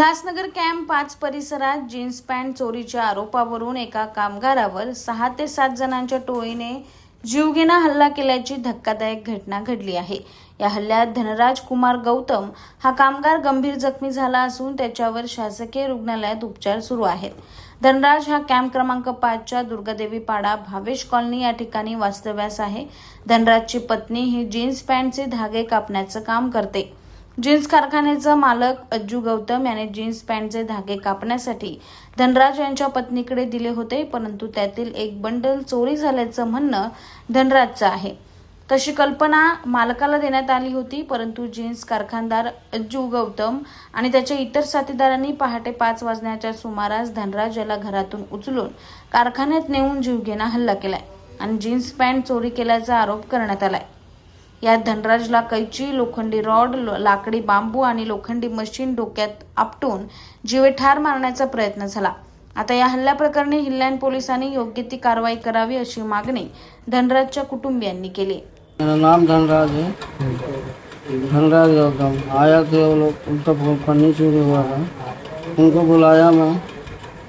Ulhasnagar camp 5 परिसरात jeans pant चोरीच्या आरोपावरून एका कामगारावर 6 ते 7 जणांच्या टोळीने जीवघेणा हल्ला केल्याची धक्कादायक घटना घडली आहे। या हल्ल्यात धनराज कुमार गौतम हा कामगार गंभीर जखमी झाला असून त्याच्यावर शासकीय रुग्णालयात उपचार सुरू आहेत। धनराज हा कॅम्प क्रमांक 5 च्या दुर्गादेवी पाडा भावेश कॉलनी या ठिकाणी वास्तव्यास आहे। धनराजची पत्नी ही जीन्स पॅन्टचे धागे कापण्याचं काम करते। जीन्स कारखान्याचा मालक अज्जू गौतम याने जीन्स पॅन्टचे धागे कापण्यासाठी धनराज यांच्या पत्नीकडे दिले होते, परंतु त्यातील एक बंडल चोरी झाल्याचं म्हणणं धनराजचं आहे। तशी कल्पना मालकाला देण्यात आली होती, परंतु जीन्स कारखानदार अज्जू गौतम आणि त्याच्या इतर साथीदारांनी पहाटे 5 वाजण्याच्या सुमारास धनराज याला घरातून उचलून कारखान्यात नेऊन जीवघेणा हल्ला केलाय आणि जीन्स पॅन्ट चोरी केल्याचा आरोप करण्यात आलाय। यात धनराजला कैची, लोखंडी रॉड, लाकडी बांबू आणि लोखंडी मशीन डोक्यात आपटून जीवे ठार मारण्याचा प्रयत्न झाला। आता या हल्ल्या प्रकरणी हिल्लान पोलिसांनी योग्य ती कारवाई करावी अशी मागणी धनराजच्या कुटुंबियांनी केली। मेरा नाम धनराज है, धनराज गौतम। आया थे वो लोग, उनका पन्नी चोरी हुआ था, उनको बुलाया मैं।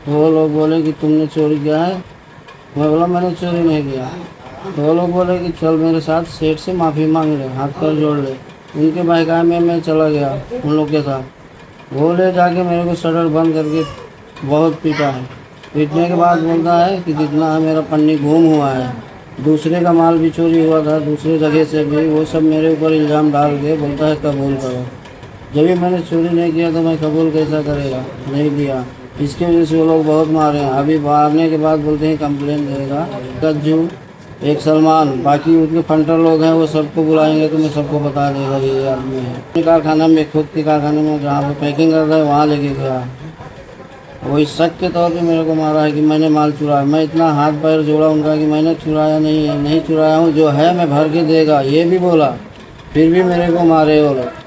वो लोग बोले कि तुमने चोरी किया है। मैं बोला मैंने चोरी नहीं किया। तो वो लोग बोले कि चल मेरे साथ सेठ से माफ़ी मांग ले, हाथ पैर जोड़ ले। उनके बहकावे में मैं चला गया उन लोग के साथ। वो ले जाके मेरे को शटर बंद करके बहुत पीटा है। पीटने के बाद बोलता है कि जितना मेरा पन्नी गुम हुआ है, दूसरे का माल भी चोरी हुआ था दूसरे जगह से भी, वो सब मेरे ऊपर इल्ज़ाम डाल के बोलता है कबूल करो। जब भी मैंने चोरी नहीं किया तो मैं कबूल कैसा करेगा, नहीं दिया। इसकी वजह से वो लोग बहुत मारे हैं। अभी मारने के बाद बोलते हैं कंप्लेन देगा। कज्जू, एक सलमान, बाकी उनके फंटर लोग हैं, वो सबको बुलाएंगे तो मैं सबको बता देगा ये आदमी है। कारखाना में, खुद के कारखाने में जहाँ पे पैकिंग करता है वहाँ लेके गया। वही शक के तौर पे मेरे को मारा है कि मैंने माल चुराया। मैं इतना हाथ पैर जोड़ा उनका कि मैंने चुराया नहीं है, नहीं चुराया हूँ, जो है मैं भर के देगा, ये भी बोला। फिर भी मेरे को मारे वो लोग।